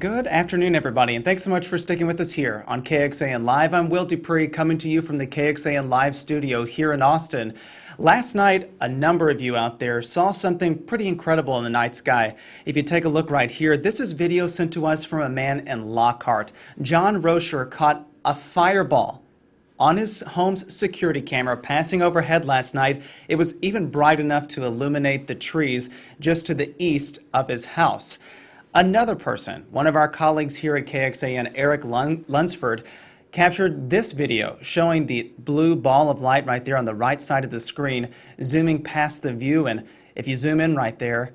Good afternoon, everybody, and thanks so much for sticking with us here on KXAN Live. I'm Will DuPree, coming to you from the KXAN Live studio here in Austin. Last night, a number of you out there saw something pretty incredible in the night sky. If you take a look right here, this is video sent to us from a man in Lockhart. John Rocher caught a fireball on his home's security camera passing overhead last night. It was even bright enough to illuminate the trees just to the east of his house. Another person, one of our colleagues here at KXAN, Eric Lunsford, captured this video showing the blue ball of light right there on the right side of the screen, zooming past the view. And if you zoom in right there,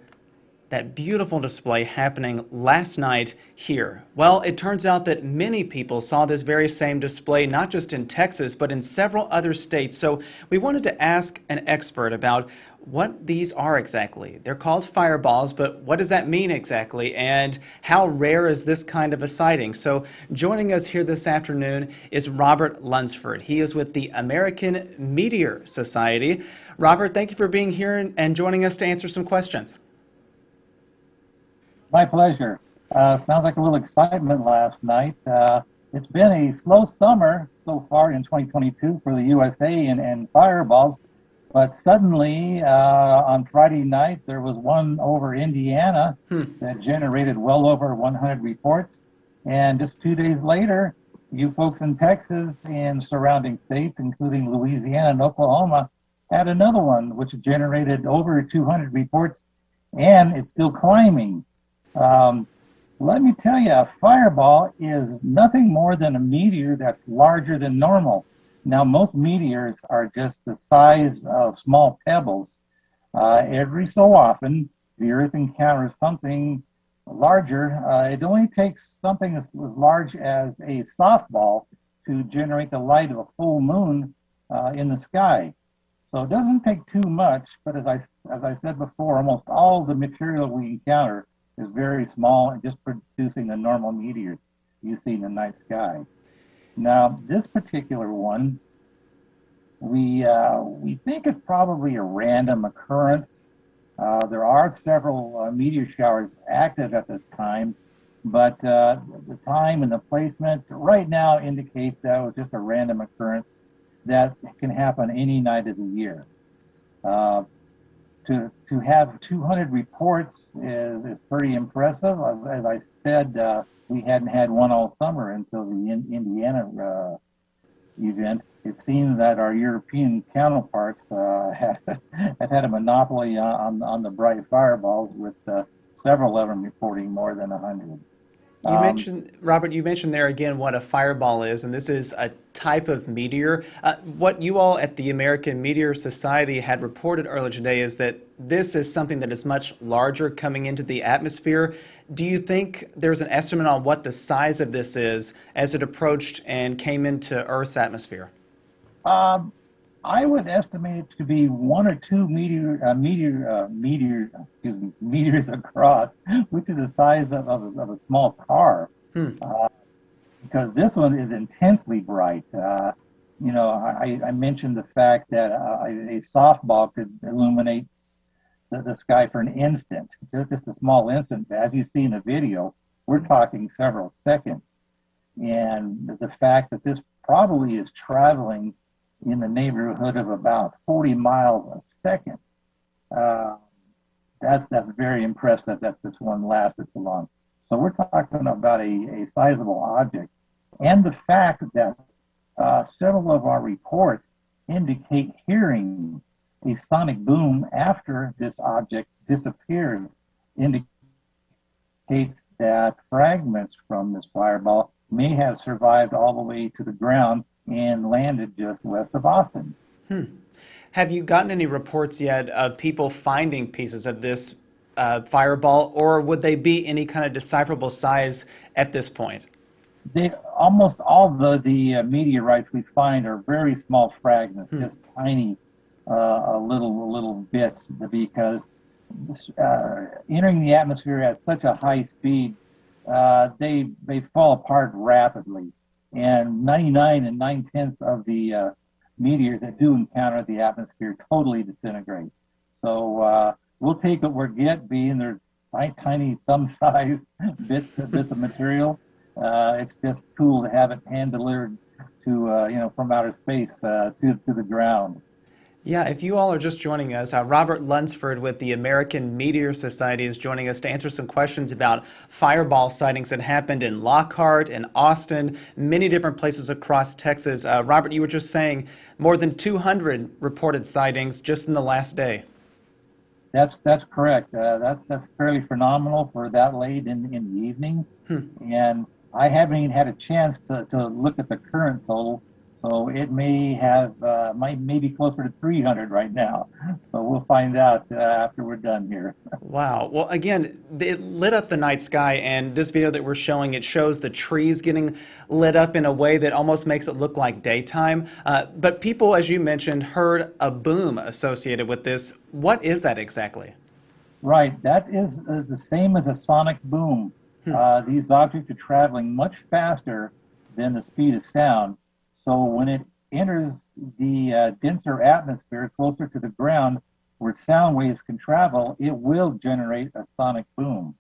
that beautiful display happening last night here. Well, it turns out that many people saw this very same display, not just in Texas, but in several other states. So we wanted to ask an expert about what these are exactly. They're called fireballs, but what does that mean exactly? And how rare is this kind of a sighting? So joining us here this afternoon is Robert Lunsford. He is with the American Meteor Society. Robert, thank you for being here and joining us to answer some questions. My pleasure. Sounds like a little excitement last night. It's been a slow summer so far in 2022 for the USA and fireballs, but suddenly on Friday night there was one over Indiana that generated well over 100 reports, and just 2 days later, you folks in Texas and surrounding states, including Louisiana and Oklahoma, had another one which generated over 200 reports, and it's still climbing. Let me tell you, a fireball is nothing more than a meteor that's larger than normal. Now, most meteors are just the size of small pebbles. Every so often, the Earth encounters something larger. It only takes something as large as a softball to generate the light of a full moon in the sky. So it doesn't take too much, but as I said before, almost all the material we encounter is very small and just producing the normal meteors you see in the night sky. Now, this particular one, we think it's probably a random occurrence. There are several meteor showers active at this time, but the time and the placement right now indicates that it was just a random occurrence that can happen any night of the year. To have 200 reports is pretty impressive. As I said, we hadn't had one all summer until the Indiana event. It seems that our European counterparts have had a monopoly on the bright fireballs, with several of them reporting more than 100. You mentioned, Robert, you mentioned there again what a fireball is, and this is a type of meteor. What you all at the American Meteor Society had reported earlier today is that this is something that is much larger coming into the atmosphere. Do you think there's an estimate on what the size of this is as it approached and came into Earth's atmosphere? I would estimate it to be 1 or 2 meters across, which is the size of a small car. Because this one is intensely bright. You know, I mentioned the fact that a softball could illuminate the sky for an instant, just a small instant. As you see in the video, we're talking several seconds. And the fact that this probably is traveling in the neighborhood of about 40 miles a second, that's very impressive that this one lasted so long. So we're talking about a sizable object. And the fact that several of our reports indicate hearing a sonic boom after this object disappeared indicates that fragments from this fireball may have survived all the way to the ground and landed just west of Austin. Have you gotten any reports yet of people finding pieces of this fireball, or would they be any kind of decipherable size at this point? Almost all the meteorites we find are very small fragments, just tiny little bits, because entering the atmosphere at such a high speed, they fall apart rapidly. And 99 and 9/10 of the meteors that do encounter the atmosphere totally disintegrate. So we'll take what we're being. There's tiny thumb-sized bits of material. It's just cool to have it hand delivered to from outer space to the ground. Yeah, if you all are just joining us, Robert Lunsford with the American Meteor Society is joining us to answer some questions about fireball sightings that happened in Lockhart and Austin, many different places across Texas. Robert, you were just saying more than 200 reported sightings just in the last day. That's correct. That's fairly phenomenal for that late in the evening. And I haven't even had a chance to look at the current total, so it may be closer to 300 right now. So we'll find out after we're done here. Wow. Well, again, it lit up the night sky, and this video that we're showing, it shows the trees getting lit up in a way that almost makes it look like daytime. But people, as you mentioned, heard a boom associated with this. What is that exactly? Right. That is the same as a sonic boom. These objects are traveling much faster than the speed of sound. So when it enters the denser atmosphere closer to the ground, where sound waves can travel, it will generate a sonic boom.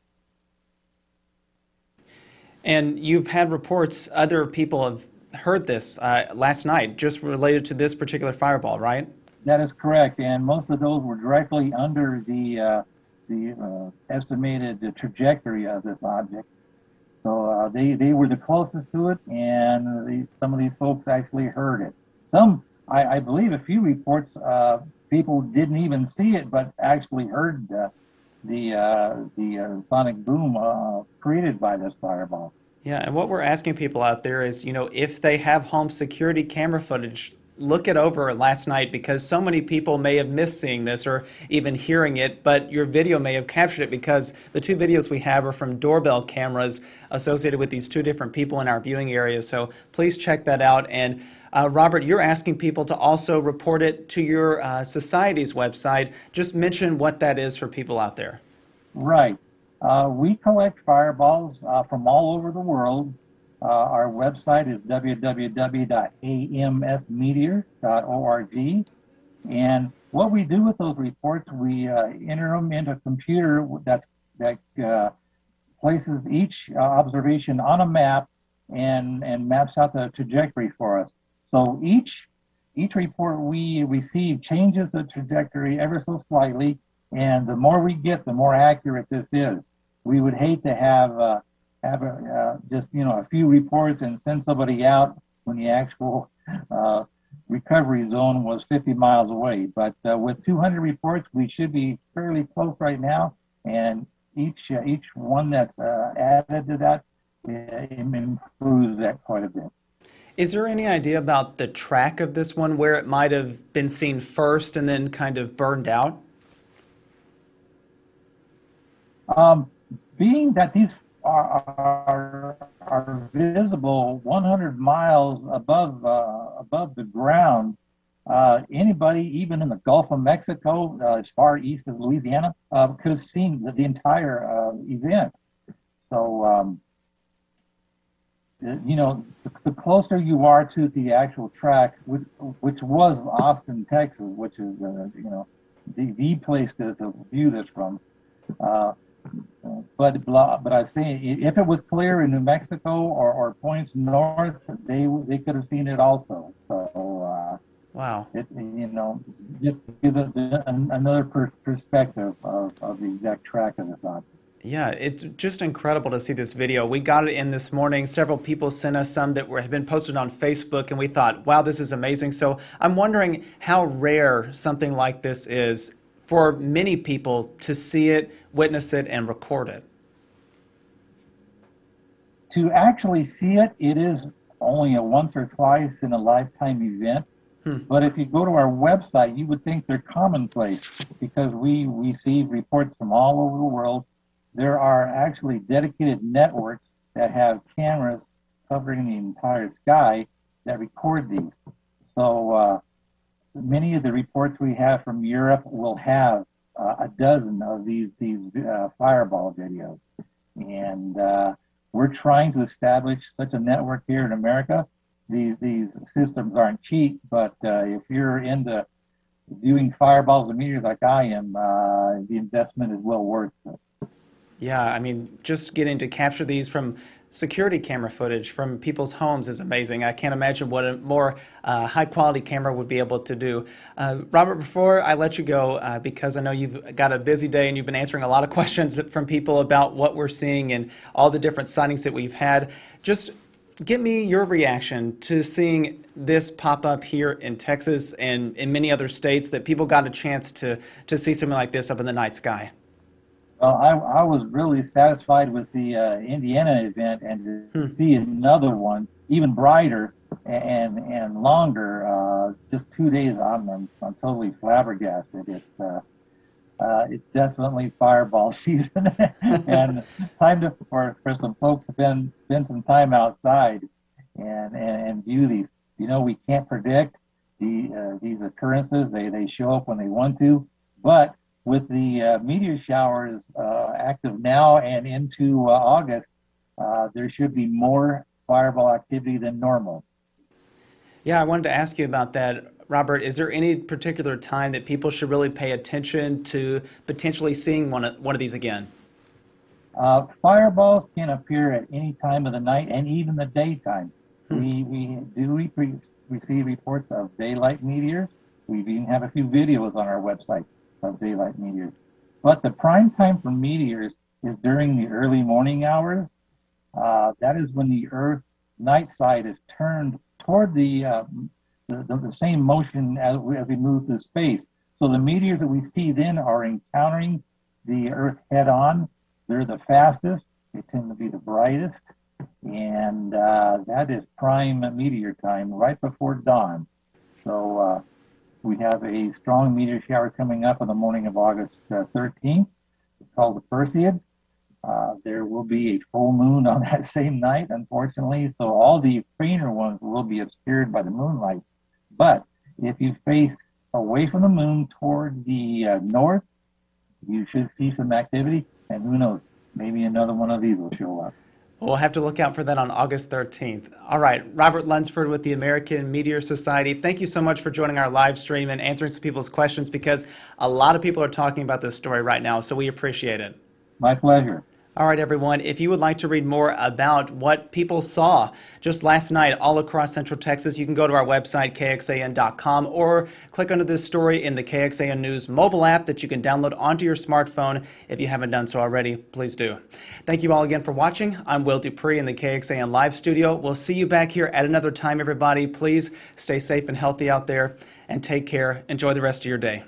And you've had reports, other people have heard this last night, just related to this particular fireball, right? That is correct, and most of those were directly under the estimated trajectory of this object. So they were the closest to it, and some of these folks actually heard it. Some, I believe, a few reports, people didn't even see it, but actually heard the sonic boom created by this fireball. Yeah, and what we're asking people out there is, if they have home security camera footage, look it over last night, because so many people may have missed seeing this or even hearing it, but your video may have captured it, because the two videos we have are from doorbell cameras associated with these two different people in our viewing area. So please check that out. And Robert, you're asking people to also report it to your society's website. Just mention what that is for people out there. Right. We collect fireballs from all over the world. Our website is www.amsmeteor.org. And what we do with those reports, we enter them into a computer that places each observation on a map and maps out the trajectory for us. So each report we receive changes the trajectory ever so slightly, and the more we get, the more accurate this is. We would hate to have just a few reports and send somebody out when the actual recovery zone was 50 miles away. But with 200 reports, we should be fairly close right now, and each one that's added to that improves that quite a bit. Is there any idea about the track of this one, where it might have been seen first and then kind of burned out? Being that these are visible 100 miles above the ground, anybody, even in the Gulf of Mexico, as far east as Louisiana, could have seen the entire event. So, the closer you are to the actual track, which was Austin, Texas, which is the place to view this from. But I say, if it was clear in New Mexico or points north, they could have seen it also. So wow, it just gives us another perspective of the exact track of this object. Yeah, it's just incredible to see this video. We got it in this morning. Several people sent us some that have been posted on Facebook, and we thought, wow, this is amazing. So I'm wondering how rare something like this is for many people to see it, witness it, and record it. To actually see it, it is only a once or twice in a lifetime event. But if you go to our website, you would think they're commonplace, because we receive reports from all over the world. There are actually dedicated networks that have cameras covering the entire sky that record these. So many of the reports we have from Europe will have a dozen of these fireball videos. And we're trying to establish such a network here in America. These systems aren't cheap, but if you're into viewing fireballs and meteors like I am, the investment is well worth it. Yeah, I mean, just getting to capture these from security camera footage from people's homes is amazing. I can't imagine what a more high quality camera would be able to do. Robert, before I let you go, because I know you've got a busy day and you've been answering a lot of questions from people about what we're seeing and all the different sightings that we've had, just give me your reaction to seeing this pop up here in Texas and in many other states, that people got a chance to see something like this up in the night sky. Well, I was really satisfied with the Indiana event, and to see another one even brighter and longer, just 2 days on, I'm totally flabbergasted. It's definitely fireball season, and time for some folks to spend some time outside and view these. You know, we can't predict these occurrences. They show up when they want to, but with the meteor showers active now and into August, there should be more fireball activity than normal. Yeah, I wanted to ask you about that. Robert, is there any particular time that people should really pay attention to potentially seeing one of these again? Fireballs can appear at any time of the night and even the daytime. We do receive reports of daylight meteors. We even have a few videos on our website of daylight meteors. But the prime time for meteors is during the early morning hours. That is when the Earth night side is turned toward the same motion as we move through space. So the meteors that we see then are encountering the Earth head on. They're the fastest. They tend to be the brightest. And that is prime meteor time right before dawn. So we have a strong meteor shower coming up on the morning of August 13th. It's called the Perseids. There will be a full moon on that same night, unfortunately, so all the fainter ones will be obscured by the moonlight. But if you face away from the moon toward the north, you should see some activity, and who knows, maybe another one of these will show up. We'll have to look out for that on August 13th. All right, Robert Lunsford with the American Meteor Society, thank you so much for joining our live stream and answering some people's questions, because a lot of people are talking about this story right now, so we appreciate it. My pleasure. All right, everyone, if you would like to read more about what people saw just last night all across Central Texas, you can go to our website, KXAN.com, or click under this story in the KXAN News mobile app that you can download onto your smartphone. If you haven't done so already, please do. Thank you all again for watching. I'm Will DuPree in the KXAN Live Studio. We'll see you back here at another time, everybody. Please stay safe and healthy out there, and take care. Enjoy the rest of your day.